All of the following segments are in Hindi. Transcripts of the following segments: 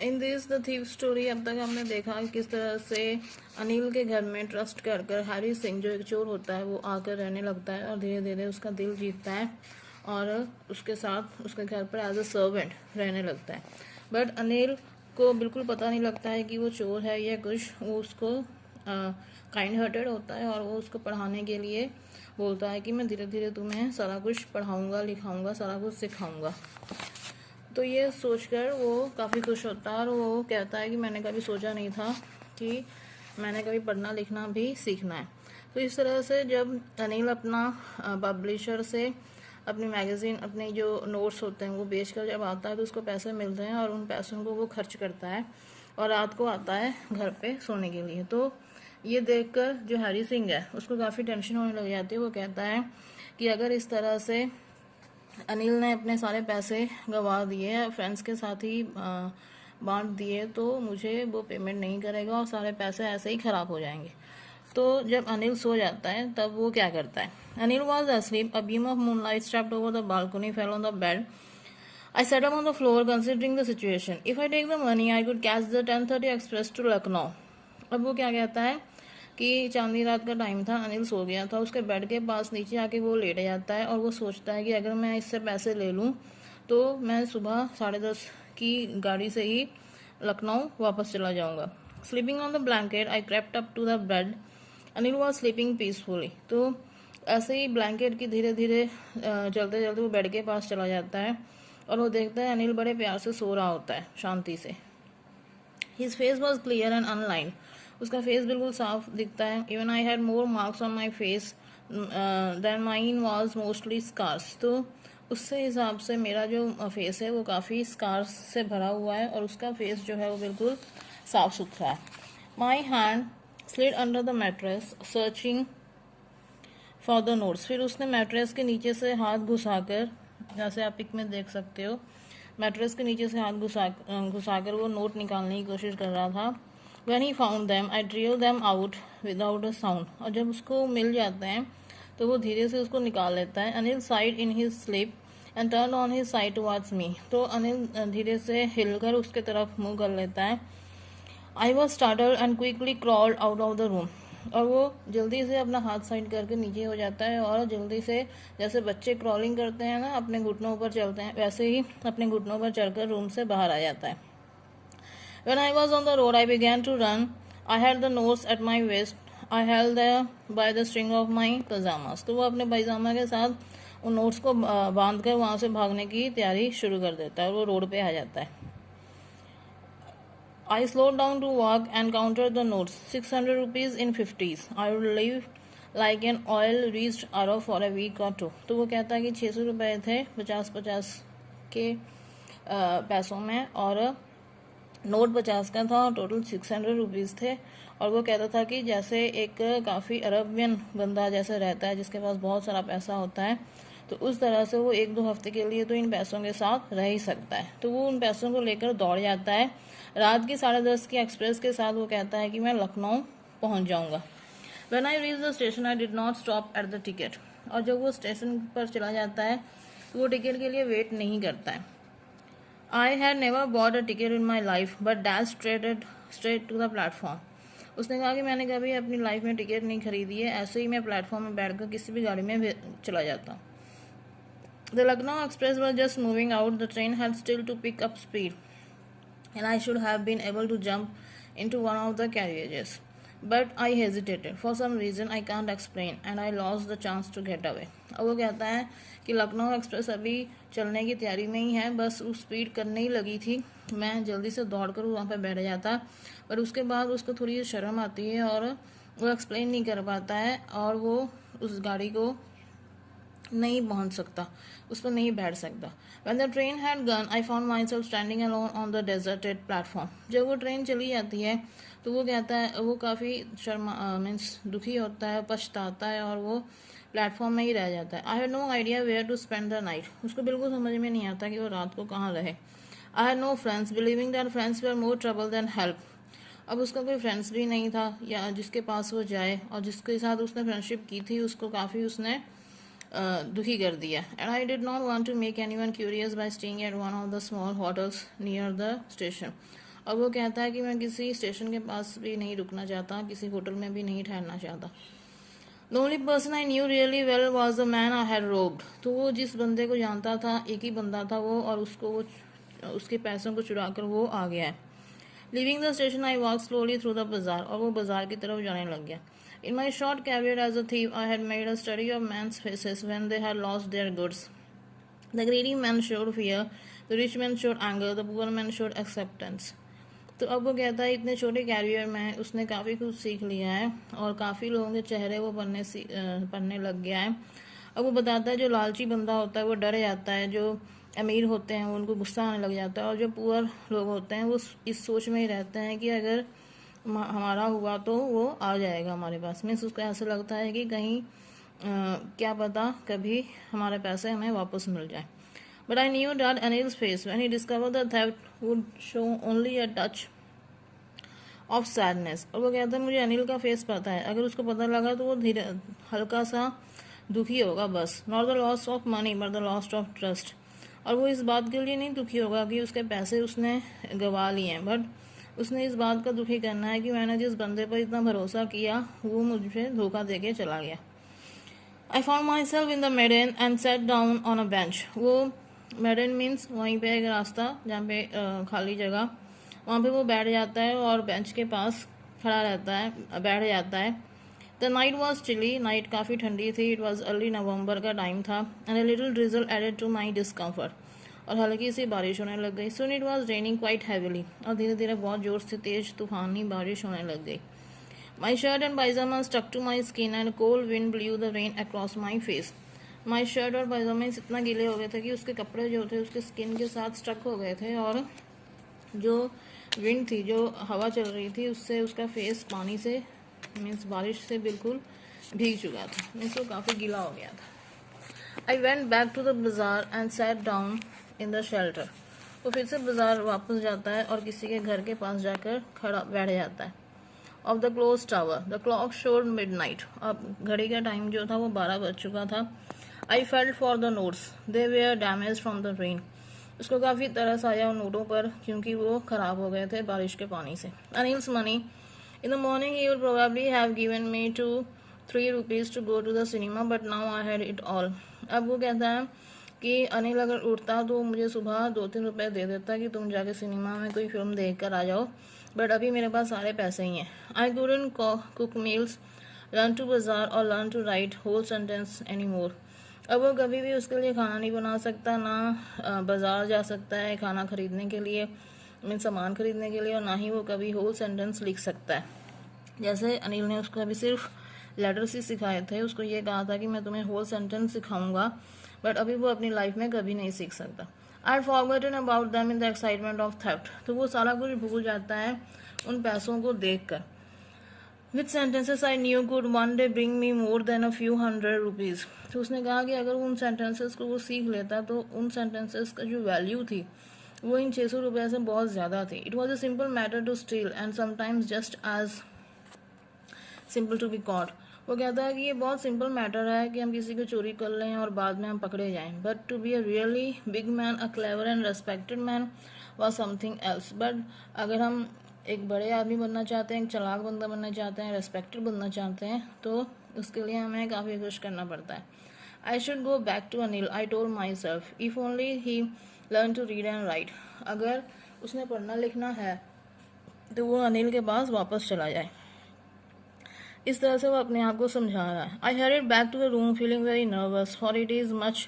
In this the thief story अब तक हमने देखा किस तरह से अनिल के घर में ट्रस्ट कर कर हैरी सिंह जो एक चोर होता है वो आकर रहने लगता है और धीरे धीरे उसका दिल जीतता है और उसके साथ उसके घर पर एज अ सर्वेंट रहने लगता है। बट अनिल को बिल्कुल पता नहीं लगता है कि वो चोर है या कुछ। वो उसको काइंड हार्टेड होता है और वो उसको पढ़ाने के लिए बोलता है कि मैं धीरे धीरे तुम्हें सारा कुछ पढ़ाऊँगा, लिखाऊँगा, सारा कुछ सिखाऊँगा। तो ये सोचकर वो काफ़ी खुश होता है और वो कहता है कि मैंने कभी सोचा नहीं था कि मैंने कभी पढ़ना लिखना भी सीखना है। तो इस तरह से जब अनिल अपना पब्लिशर से अपनी मैगज़ीन, अपने जो नोट्स होते हैं वो बेचकर जब आता है तो उसको पैसे मिलते हैं और उन पैसों को वो खर्च करता है और रात को आता है घर पे सोने के लिए। तो ये देखकर जो हैरी सिंह है उसको काफ़ी टेंशन होने लग जाती है। वो कहता है कि अगर इस तरह से अनिल ने अपने सारे पैसे गंवा दिए, फ्रेंड्स के साथ ही बांट दिए, तो मुझे वो पेमेंट नहीं करेगा और सारे पैसे ऐसे ही ख़राब हो जाएंगे। तो जब अनिल सो जाता है तब वो क्या करता है। Anil was asleep, a beam of moonlight stepped over the balcony, fell on the bed. I sat up on the floor considering the situation. If I take the money, I could catch the 10:30 express to Lucknow. अब वो क्या कहता है कि चांदनी रात का टाइम था, अनिल सो गया था, उसके बेड के पास नीचे आके वो लेट जाता है और वो सोचता है कि अगर मैं इससे पैसे ले लूँ तो मैं सुबह 10:30 की गाड़ी से ही लखनऊ वापस चला जाऊँगा। Sleeping on the blanket I crept up to the bed. Anil was sleeping peacefully. तो ऐसे ही ब्लैंकेट की धीरे धीरे चलते चलते वो बेड के पास चला जाता है और वो देखता है अनिल बड़े प्यार से सो रहा होता है, शांति से। His face was clear and unlined. उसका फेस बिल्कुल साफ दिखता है। Even I had more marks on my face than mine was mostly scars. तो उससे हिसाब से मेरा जो फेस है वो काफ़ी स्कार्स से भरा हुआ है और उसका फेस जो है वो बिल्कुल साफ सुथरा है। My hand slid under the mattress searching for the notes. फिर उसने मैट्रेस के नीचे से हाथ घुसाकर, जैसे आप पिक में देख सकते हो, मैट्रेस के नीचे से हाथ घुसाकर वो नोट निकालने की कोशिश कर रहा था। When he found them, I drew them out without a sound. और जब उसको मिल जाते हैं तो वो धीरे से उसको निकाल लेता है। Anil side in his sleep and turn on his side towards me. तो अनिल धीरे से हिलकर उसके तरफ मुंह कर लेता है। I was startled and quickly crawled out of the room. और वो जल्दी से अपना हाथ साइड करके नीचे हो जाता है और जल्दी से, जैसे बच्चे क्रॉलिंग करते हैं ना, अपने घुटनों पर चलते हैं, वैसे ही अपने घुटनों पर चढ़कर रूम से बाहर आ जाता है। When I was on the road, I began to run. I had the notes at my waist. I held there by the string of my pajamas. तो वो अपने पैजामा के साथ उन नोट्स को बांध कर वहाँ से भागने की तैयारी शुरू कर देता है और वो रोड पे आ जाता है। I slowed down to walk and counted the notes. 600 rupees in 50s. I would live like an oil reached arrow for a week or two. तो वो कहता है कि 600 रुपये थे 50-50 के पैसों में और नोट 50 का था और टोटल 600 रुपीज़ थे। और वो कहता था कि जैसे एक काफ़ी अरबियन बंदा जैसे रहता है जिसके पास बहुत सारा पैसा होता है, तो उस तरह से वो 1-2 हफ्ते के लिए तो इन पैसों के साथ रह ही सकता है। तो वो उन पैसों को लेकर दौड़ जाता है। रात की 10:30 की एक्सप्रेस के साथ वो कहता है कि मैं लखनऊ पहुंच जाऊंगा। When I reached the station, I did not stop at the ticket. और जब वो स्टेशन पर चला जाता है तो वो टिकट के लिए वेट नहीं करता है। I had never bought a ticket in my life, but dashed straight to the platform. उसने कहा कि मैंने कभी अपनी लाइफ में टिकट नहीं खरीदी है, ऐसे ही मैं प्लेटफॉर्म में बैठकर किसी भी गाड़ी में चला जाता। The Lucknow Express was just moving out. The train had still to pick up speed, and I should have been able to jump into one of the carriages. But I hesitated. For some reason I can't explain, and I lost the chance to get away. अब वो कहता है कि लखनऊ एक्सप्रेस अभी चलने की तैयारी में ही है, बस उस स्पीड करने ही लगी थी, मैं जल्दी से दौड़कर वहाँ पर बैठ जाता। पर उसके बाद उसको थोड़ी शर्म आती है और वो एक्सप्लेन नहीं कर पाता है और वो उस गाड़ी को नहीं पहुंच सकता, उस पर नहीं बैठ सकता। When the train had gone, I found myself standing alone on the deserted platform. जब वो ट्रेन चली जाती है तो वो कहता है, वो काफ़ी मीन्स दुखी होता है, पछताता है और वो प्लेटफॉर्म में ही रह जाता है। I had no idea where to spend the night. उसको बिल्कुल समझ में नहीं आता कि वो रात को कहाँ रहे। I had no friends, believing that friends were more trouble than help. अब उसका कोई फ्रेंड्स भी नहीं था या जिसके पास वो जाए, और जिसके साथ उसने फ्रेंडशिप की थी उसको काफ़ी उसने दुखी कर दिया। And I did not want to make anyone curious by staying at one of the small hotels near the station. और वो कहता है कि मैं किसी स्टेशन के पास भी नहीं रुकना चाहता, किसी होटल में भी नहीं ठहरना चाहता। The only person I knew really well was the man I had robed. तो वो जिस बंदे को जानता था, एक ही बंदा था वो, और वो उसके पैसों को चुरा कर वो आ गया है। Leaving the station I walk slowly through the bazaar. और वो बाजार की तरफ जाने लग गया। In my short career as a thief I had made a study of men's faces when they had lost their goods. The greedy man showed fear, the rich man showed anger, the poor man showed acceptance. तो अब वो कहता है इतने छोटे कैरियर में उसने काफ़ी कुछ सीख लिया है और काफ़ी लोगों के चेहरे वो पढ़ने लग गया है। अब वो बताता है जो लालची बंदा होता है वो डर जाता है, जो अमीर होते हैं वो उनको गुस्सा आने लग जाता है, और जो पुअर लोग होते हैं वो इस सोच में ही रहते हैं कि अगर हमारा हुआ तो वो आ जाएगा हमारे पास। मीन्स उसको ऐसा लगता है कि कहीं क्या पता कभी हमारे पैसे हमें वापस मिल जाए। But I knew that Anil's face when he discovered the theft would show only a touch of sadness. और वो कहता है मुझे अनिल का फेस पता है, अगर उसको पता लगा तो वो धीरे हल्का सा दुखी होगा बस। Not the loss of money but the loss of trust. और वो इस बात के लिए नहीं दुखी होगा कि उसके पैसे उसने गवा लिए हैं, बट उसने इस बात का दुखी करना है कि मैंने जिस बंदे पर इतना भरोसा किया वो मुझे धोखा देके चला गया। I found myself in the Medan and sat down on a bench. वो मेडन मीन्स वहीं पे एक रास्ता जहाँ पे खाली जगह, वहाँ पे वो बैठ जाता है और बेंच के पास खड़ा रहता है, बैठ जाता है। The night was chilly, night काफ़ी ठंडी थी। इट वॉज अर्ली नवंबर का टाइम था। And a little drizzle added to my discomfort, और हल्की सी बारिश होने लग गई। Soon it was raining quite heavily, और धीरे धीरे बहुत जोर से तेज तूफानी बारिश होने लग गई। My shirt and pyjama stuck to my skin and cold wind blew the rain across my face. My shirt और पायजामे इतना गीले हो गए थे कि उसके कपड़े जो थे उसके स्किन के साथ स्टक हो गए थे, और जो विंड थी, जो हवा चल रही थी, उससे उसका फेस पानी से मीन्स बारिश से बिल्कुल भीग चुका था। मीन्स वो काफ़ी गीला हो गया था। I went back to the bazaar and sat down in the shelter. वो फिर से बाजार वापस जाता है और किसी के घर के पास जाकर खड़ा बैठ जाता है। Of the close tower the clock showed midnight. अब घड़ी का टाइम जो था वो 12 बज चुका था। I felt for the notes, they were damage from the rain. उसको काफ़ी तरस आया उन नोटों पर क्योंकि वो ख़राब हो गए थे बारिश के पानी से। Anil's money, in the morning he would probably have given me 3 rupees to go to the cinema but now I had it all. अब वो कहता है कि अनिल अगर उठता तो मुझे सुबह 2-3 रुपये दे देता कि तुम जाके सिनेमा में कोई फिल्म देख कर आ जाओ, बट अभी मेरे पास सारे पैसे ही हैं। I couldn't cook meals, learn to bazaar और learn to write whole sentence any more. अब वो कभी भी उसके लिए खाना नहीं बना सकता, ना बाज़ार जा सकता है खाना ख़रीदने के लिए, मीन सामान ख़रीदने के लिए, और ना ही वो कभी होल सेंटेंस लिख सकता है। जैसे अनिल ने उसको अभी सिर्फ लेटर्स ही सिखाए थे, उसको ये कहा था कि मैं तुम्हें होल सेंटेंस सिखाऊंगा, बट अभी वो अपनी लाइफ में कभी नहीं सीख सकता। आई forgotten about them in the excitement of theft. तो वो सारा कुछ भूल जाता है उन पैसों को देख कर। With sentences I knew could one day bring me more than a few hundred rupees. तो उसने कहा कि अगर उन सेंटेंसेस को वो सीख लेता तो उन सेंटेंसेस का जो वैल्यू थी वो इन 600 रुपये से बहुत ज़्यादा थी। It was a simple matter to steal and sometimes just as simple to be caught. वो कहता है कि ये बहुत सिंपल मैटर है कि हम किसी को चोरी कर लें और बाद में हम पकड़े जाएं, but to be a really big man, a clever and respected man was something else. But अगर हम एक बड़े आदमी बनना चाहते हैं, एक चालाक बंदा बनना चाहते हैं, रेस्पेक्टेड बनना चाहते हैं, तो उसके लिए हमें काफ़ी कुछ करना पड़ता है। I should go back to Anil, I told myself, if only he learn to read and write. अगर उसने पढ़ना लिखना है तो वो अनिल के पास वापस चला जाए। इस तरह से वो अपने आप को समझा रहा है। I hurried back to the room feeling very nervous, for it is much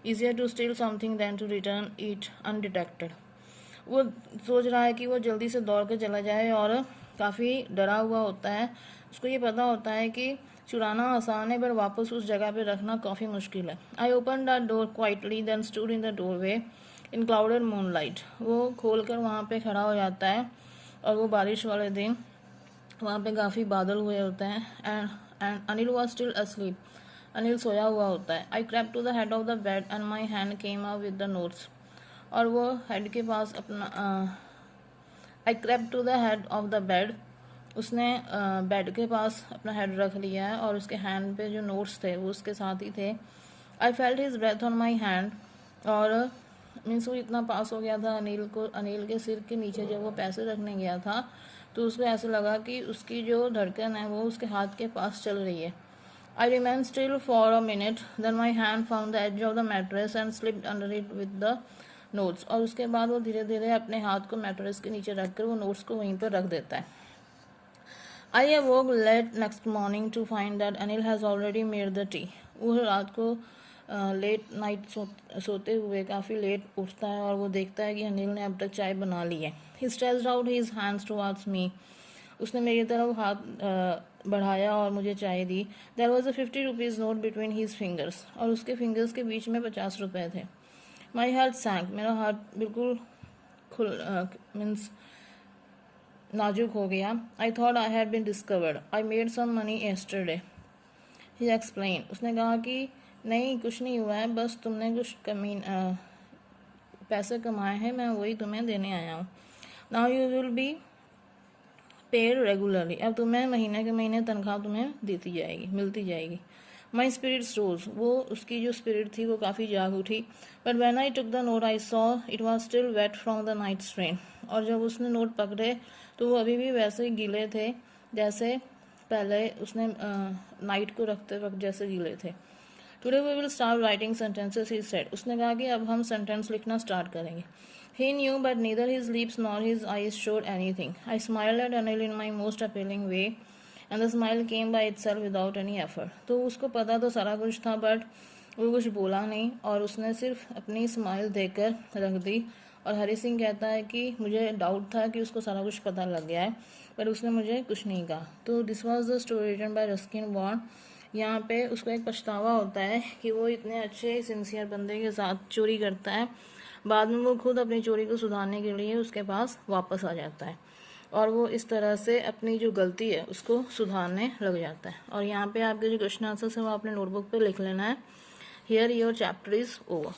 easier to steal something than to return it undetected. वो सोच रहा है कि वो जल्दी से दौड़ के चला जाए और काफ़ी डरा हुआ होता है। उसको ये पता होता है कि चुराना आसान है पर वापस उस जगह पे रखना काफ़ी मुश्किल है। I open the door quietly then stood in the doorway in clouded moonlight. वो खोल कर वहाँ पर खड़ा हो जाता है और वो बारिश वाले दिन वहाँ पे काफ़ी बादल हुए होते हैं। And Anil was still asleep. Anil सोया हुआ होता है। I crept to the head of the bed and my hand came out with the notes. और वो हेड के पास अपना I crept to the head of the bed. उसने बेड के पास अपना हेड रख लिया है और उसके हैंड पे जो नोट्स थे वो उसके साथ ही थे। I felt his breath on my hand, और मीन्स वो इतना पास हो गया था अनिल के सिर के नीचे जब वो पैसे रखने गया था तो उसको ऐसे लगा कि उसकी जो धड़कन है वो उसके हाथ के पास चल रही है। I remained still for a minute, then my hand found the edge of the mattress and slipped under it with the notes। और उसके बाद वो धीरे धीरे अपने हाथ को मैट्रेस के नीचे रखकर वो नोट्स को वहीं पर रख देता है। I awoke late next morning to find that Anil has already made the tea। वो रात को लेट नाइट सोते हुए काफ़ी लेट उठता है और वो देखता है कि अनिल ने अब तक चाय बना ली है। He stretched out his hands towards me। उसने मेरी तरफ हाथ बढ़ाया और मुझे चाय दी। There was a 50 rupees note between his fingers। और उसके फिंगर्स के बीच में 50 रुपए थे। My heart sank। मेरा हार्ट बिल्कुल मीन्स नाजुक हो गया। I thought I had been discovered। I made some money yesterday। He explained। उसने कहा कि नहीं कुछ नहीं हुआ है, बस तुमने कुछ पैसे कमाए हैं, मैं वही तुम्हें देने आया हूँ। Now you will be paid regularly। अब तुम्हें महीने के महीने तनख्वाह तुम्हें मिलती जाएगी। My spirits rose। वो उसकी जो स्पिरिट थी वो काफ़ी जाग उठी। But when I took the note I saw it was still wet from the night's rain। और जब उसने नोट पकड़े तो वो अभी भी वैसे ही गीले थे जैसे पहले उसने नाइट को रखते वक्त जैसे गीले थे। Today we will start writing sentences, he said। उसने कहा कि अब हम सेंटेंस लिखना स्टार्ट करेंगे। He knew but neither his lips nor his eyes showed anything। I smiled at Anil in my most appealing way and the smile came by itself without any effort। तो उसको पता तो सारा कुछ था बट वो कुछ बोला नहीं और उसने सिर्फ अपनी स्माइल देकर रख दी। और हरी सिंह कहता है कि मुझे डाउट था कि उसको सारा कुछ पता लग गया है पर उसने मुझे कुछ नहीं कहा। तो this was the story written by Ruskin Bond. यहाँ पे उसको एक पछतावा होता है कि वो इतने अच्छे सिंसियर बंदे के साथ चोरी करता है, बाद में वो खुद अपनी चोरी को सुधारने के लिए उसके पास वापस आ जाता है और वो इस तरह से अपनी जो गलती है उसको सुधारने लग जाता है। और यहाँ पे आपके जो क्वेश्चन आंसर है वो आपने नोटबुक पे लिख लेना है। Here your chapter is over.